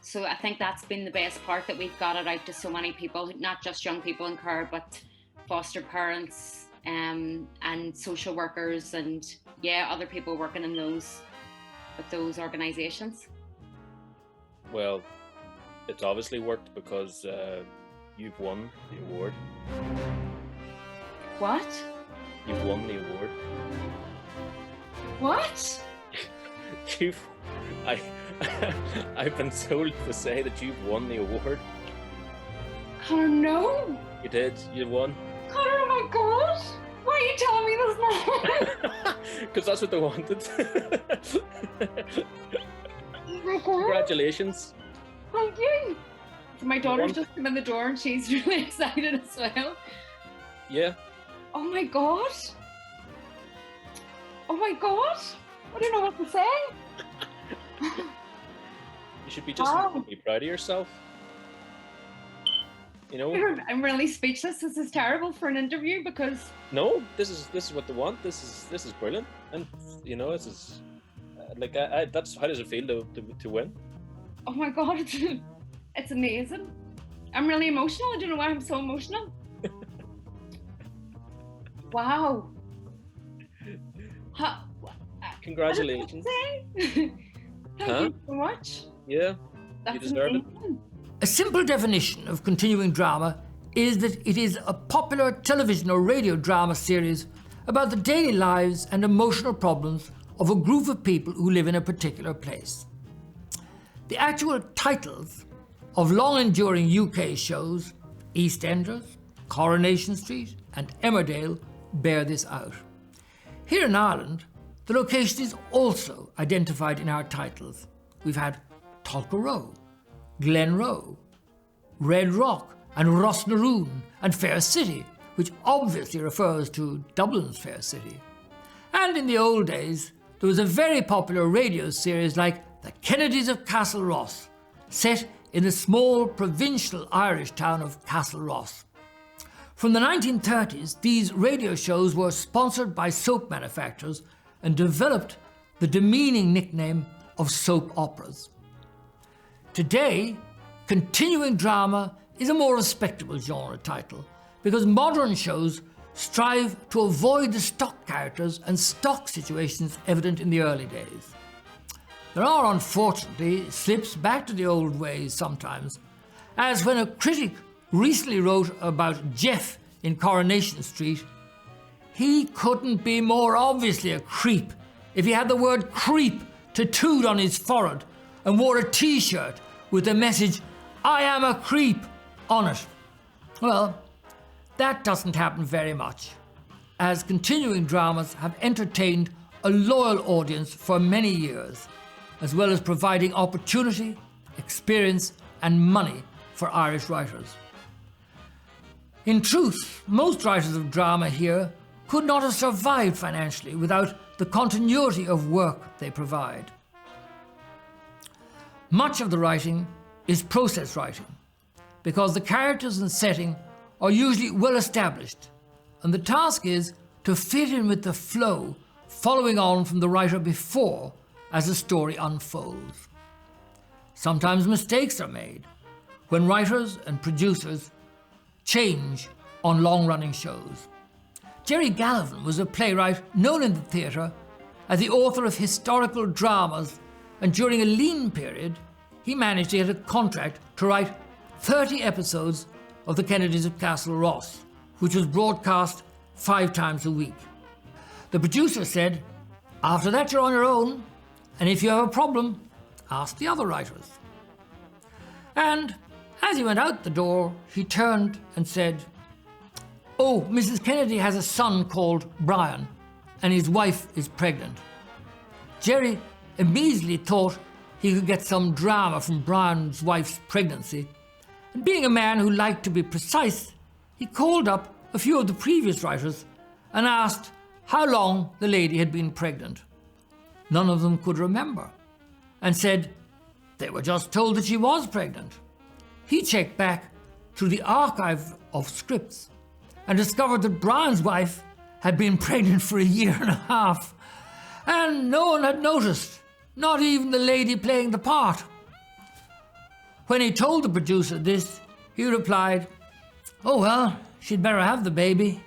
So I think that's been the best part, that we've got it out to so many people, not just young people in care, but foster parents and social workers and other people working in those organisations. Well, it's obviously worked because you've won the award. What? You've won the award. What? I've been told to say that you've won the award. Oh no! You did. You won. Connor, oh my God! Why are you telling me this now? Because that's what they wanted. Oh my God! Congratulations. Thank you. So my daughter's just come in the door and she's really excited as well. Yeah. Oh my God! Oh my God! I don't know what to say. You should be just be proud of yourself. You know, I'm really speechless. This is terrible for an interview because no, this is what they want. This is brilliant, and you know, this is like that's how does it feel to win? Oh my God, it's amazing. I'm really emotional. I don't know why I'm so emotional. Wow. Congratulations. Thank you so much. Yeah, that's you deserve it. A simple definition of continuing drama is that it is a popular television or radio drama series about the daily lives and emotional problems of a group of people who live in a particular place. The actual titles of long-enduring UK shows, EastEnders, Coronation Street and Emmerdale, bear this out. Here in Ireland, the location is also identified in our titles. We've had Tulkerrow, Glenroe, Red Rock and Rosnaroon and Fair City, which obviously refers to Dublin's Fair City. And in the old days, there was a very popular radio series like The Kennedys of Castleross, set in the small provincial Irish town of Castleross. From the 1930s, these radio shows were sponsored by soap manufacturers and developed the demeaning nickname of soap operas. Today, continuing drama is a more respectable genre title because modern shows strive to avoid the stock characters and stock situations evident in the early days. There are, unfortunately, slips back to the old ways sometimes, as when a critic recently wrote about Jeff in Coronation Street, he couldn't be more obviously a creep if he had the word creep tattooed on his forehead and wore a t-shirt with the message, "I am a creep," on it. Well, that doesn't happen very much, as continuing dramas have entertained a loyal audience for many years, as well as providing opportunity, experience and money for Irish writers. In truth, most writers of drama here could not have survived financially without the continuity of work they provide. Much of the writing is process writing, because the characters and setting are usually well established, and the task is to fit in with the flow following on from the writer before as the story unfolds. Sometimes mistakes are made when writers and producers change on long-running shows. Jerry Gallivan was a playwright known in the theatre as the author of historical dramas, and during a lean period, he managed to get a contract to write 30 episodes of The Kennedys of Castleross, which was broadcast 5 times a week. The producer said, "After that you're on your own, and if you have a problem, ask the other writers." And as he went out the door, he turned and said, "Oh, Mrs. Kennedy has a son called Brian, and his wife is pregnant." Jerry immediately thought he could get some drama from Brian's wife's pregnancy, and being a man who liked to be precise, he called up a few of the previous writers and asked how long the lady had been pregnant. None of them could remember, and said they were just told that she was pregnant. He checked back through the archive of scripts and discovered that Brian's wife had been pregnant for 1.5 years, and no one had noticed, not even the lady playing the part. When he told the producer this, he replied, "Oh well, she'd better have the baby.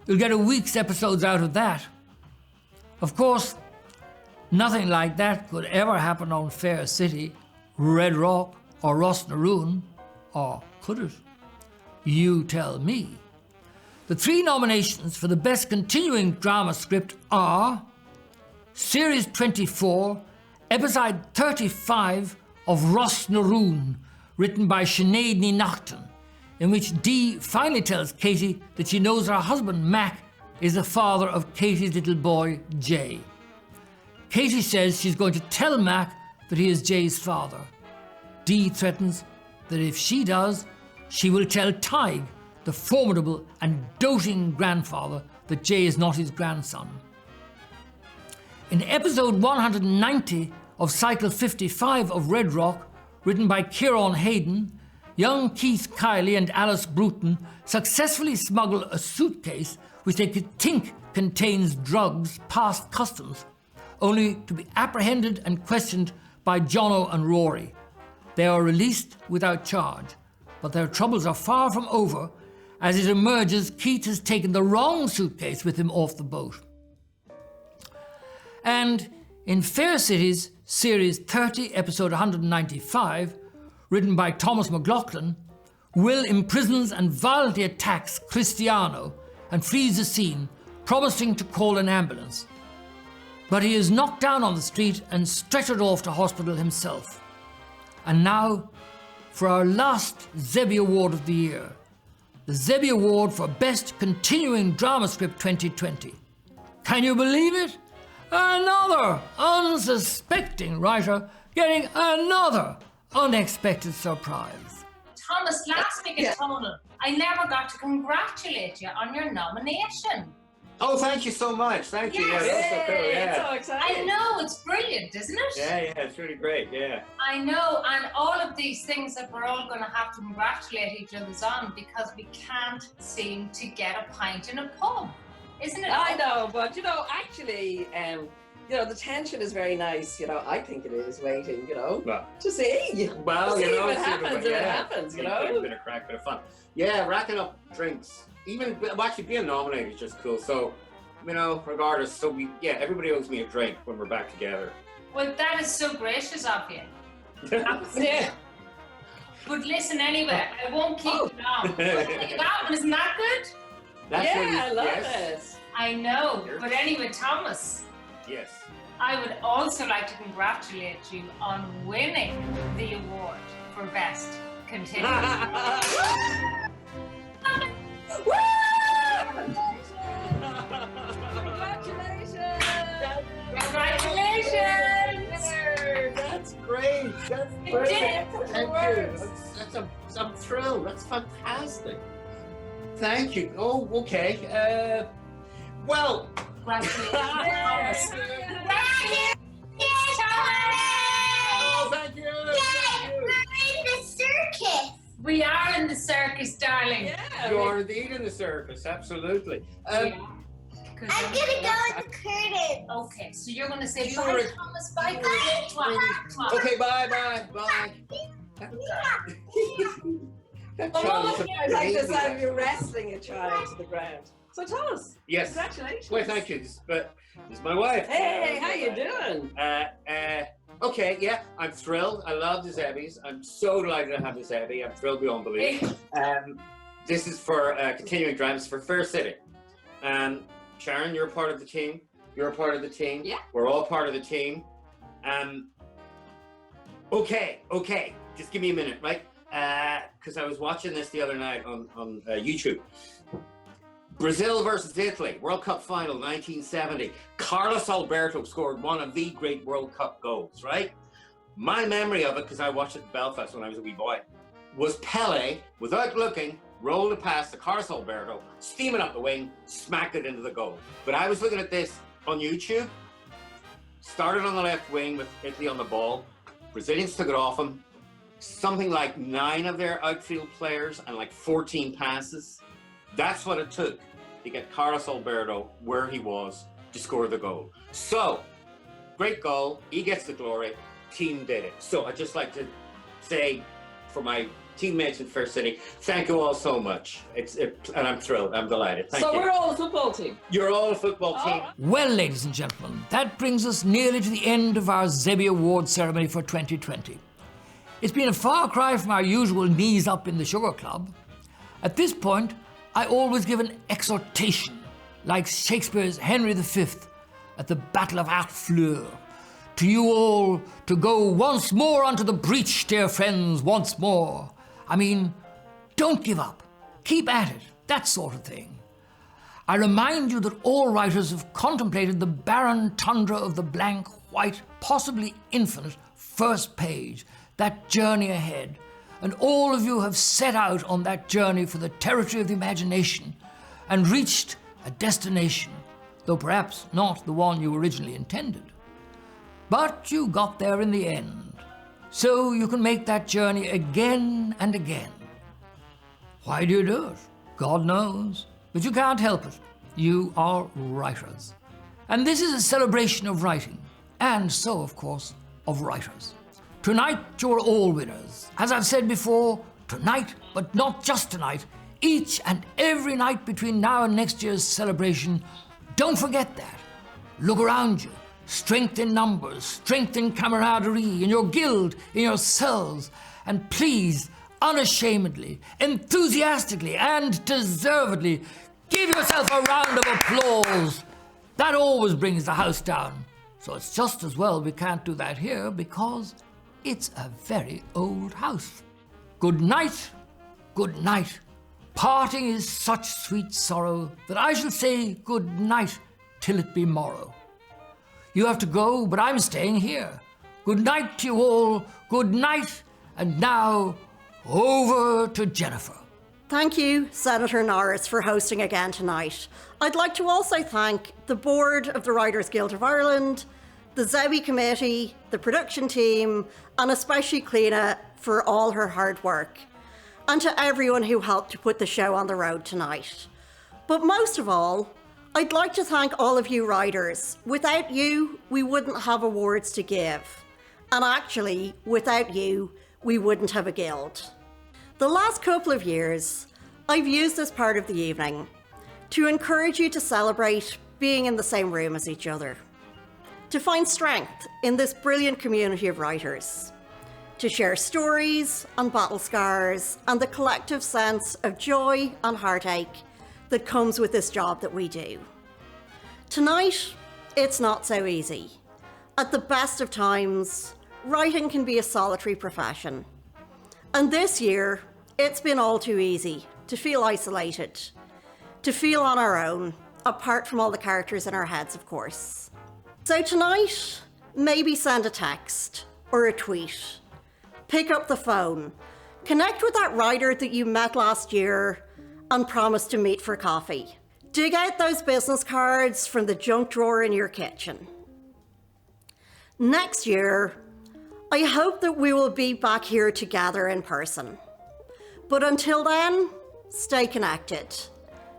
You'll get a week's episodes out of that." Of course, nothing like that could ever happen on Fair City, Red Rock or Rosnaroon, or could it? You tell me. The 3 nominations for the Best Continuing Drama Script are Series 24, Episode 35 of Rosnaroon, written by Sinéad Ni Neachtain, in which Dee finally tells Katie that she knows her husband Mac is the father of Katie's little boy Jay. Katie says she's going to tell Mac that he is Jay's father. Dee threatens that if she does, she will tell Tig, the formidable and doting grandfather, that Jay is not his grandson. In episode 190 of Cycle 55 of Red Rock, written by Kieran Hayden, young Keith Kiley and Alice Bruton successfully smuggle a suitcase which they think contains drugs past customs, only to be apprehended and questioned by Jono and Rory. They are released without charge, but their troubles are far from over as it emerges Keith has taken the wrong suitcase with him off the boat. And in Fair City's Series 30, Episode 195, written by Thomas McLaughlin, Will imprisons and violently attacks Cristiano and flees the scene, promising to call an ambulance. But he is knocked down on the street and stretchered off to hospital himself. And now, for our last ZeBBie Award of the year, the ZeBBie Award for Best Continuing Drama Script 2020. Can you believe it? Another unsuspecting writer getting another unexpected surprise. Thomas, last week at Tonal, I never got to congratulate you on your nomination. Oh, thank you so much. Thank you. Yes. Yeah, that's so cool. Yeah. It's so exciting. I know, it's brilliant, isn't it? Yeah, it's really great. Yeah. I know, and all of these things that we're all going to have to congratulate each other on because we can't seem to get a pint in a pub, isn't it? I know, but actually, the tension is very nice. I think it is waiting. Well, To see. well, See you know, if it see happens. yeah. If it happens. Bit of crack, bit of fun. Yeah, racking up drinks. Even actually being nominated is just cool. So, regardless, everybody owes me a drink when we're back together. Well, that is so gracious of you. Yeah. But listen, anyway, I won't keep you long. That one, isn't that good? I love yes. it. I know, but anyway, Thomas, Yes. I would also like to congratulate you on winning the award for Best Continuing. Congratulations! That's great. That's You great. did it for Thank words. you. I'm thrilled. That's fantastic. Thank you. Oh, okay. Well. Congratulations. Oh, thank you. We're in the circus. We are in the circus, darling. You are indeed in the circus. Absolutely. I'm gonna go in the curtain. Okay, so you're gonna say Sure. bye, Thomas. Bye, Chris. Okay. Bye. That child is I like the amazing. sound of you wrestling a child to the ground. So tell us. Yes. Congratulations. Well, thank you. This is my wife. Hey, how you doing? Okay, yeah, I'm thrilled. I love the Zebbies. I'm so delighted to have the Zebbie. I'm thrilled beyond belief. This is for continuing dramas for Fair City. Sharon, you're a part of the team. You're a part of the team. Yeah. We're all part of the team. Okay. Just give me a minute, right? Because I was watching this the other night on YouTube. Brazil versus Italy, World Cup final, 1970. Carlos Alberto scored one of the great World Cup goals, right? My memory of it, because I watched it in Belfast when I was a wee boy, was Pele, without looking, rolled it past to Carlos Alberto, steaming up the wing, smacked it into the goal. But I was looking at this on YouTube, started on the left wing with Italy on the ball, Brazilians took it off him, something like 9 of their outfield players and like 14 passes. That's what it took to get Carlos Alberto where he was to score the goal. So, great goal. He gets the glory. Team did it. So I'd just like to say for my teammates in Fair City, thank you all so much. And I'm thrilled. I'm delighted. Thank you. So we're all a football team. You're all a football team. Well, ladies and gentlemen, that brings us nearly to the end of our ZeBBie Awards ceremony for 2020. It's been a far cry from our usual knees up in the sugar club. At this point, I always give an exhortation, like Shakespeare's Henry V at the Battle of Harfleur, to you all to go once more unto the breach, dear friends, once more. I mean, don't give up. Keep at it, that sort of thing. I remind you that all writers have contemplated the barren tundra of the blank, white, possibly infinite first page, that journey ahead. And all of you have set out on that journey for the territory of the imagination and reached a destination, though perhaps not the one you originally intended. But you got there in the end, so you can make that journey again and again. Why do you do it? God knows, but you can't help it. You are writers. And this is a celebration of writing, and so, of course, of writers. Tonight, you're all winners. As I've said before, tonight, but not just tonight, each and every night between now and next year's celebration, don't forget that. Look around you. Strength in numbers, strength in camaraderie, in your guild, in yourselves, and please, unashamedly, enthusiastically, and deservedly, give yourself a round of applause. That always brings the house down. So it's just as well we can't do that here because it's a very old house. Good night, good night. Parting is such sweet sorrow that I shall say good night till it be morrow. You have to go, but I'm staying here. Good night to you all, good night, and now over to Jennifer. Thank you, Senator Norris, for hosting again tonight. I'd like to also thank the board of the Writers Guild of Ireland, the ZeBBie committee, the production team, and especially Cliona for all her hard work, and to everyone who helped to put the show on the road tonight. But most of all, I'd like to thank all of you writers. Without you, we wouldn't have awards to give. And actually, without you, we wouldn't have a guild. The last couple of years, I've used this part of the evening to encourage you to celebrate being in the same room as each other, to find strength in this brilliant community of writers, to share stories and battle scars and the collective sense of joy and heartache that comes with this job that we do. Tonight, it's not so easy. At the best of times, writing can be a solitary profession. And this year, it's been all too easy to feel isolated, to feel on our own, apart from all the characters in our heads, of course. So tonight, maybe send a text or a tweet. Pick up the phone. Connect with that writer that you met last year and promised to meet for coffee. Dig out those business cards from the junk drawer in your kitchen. Next year, I hope that we will be back here together in person. But until then, stay connected,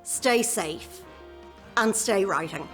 stay safe, and stay writing.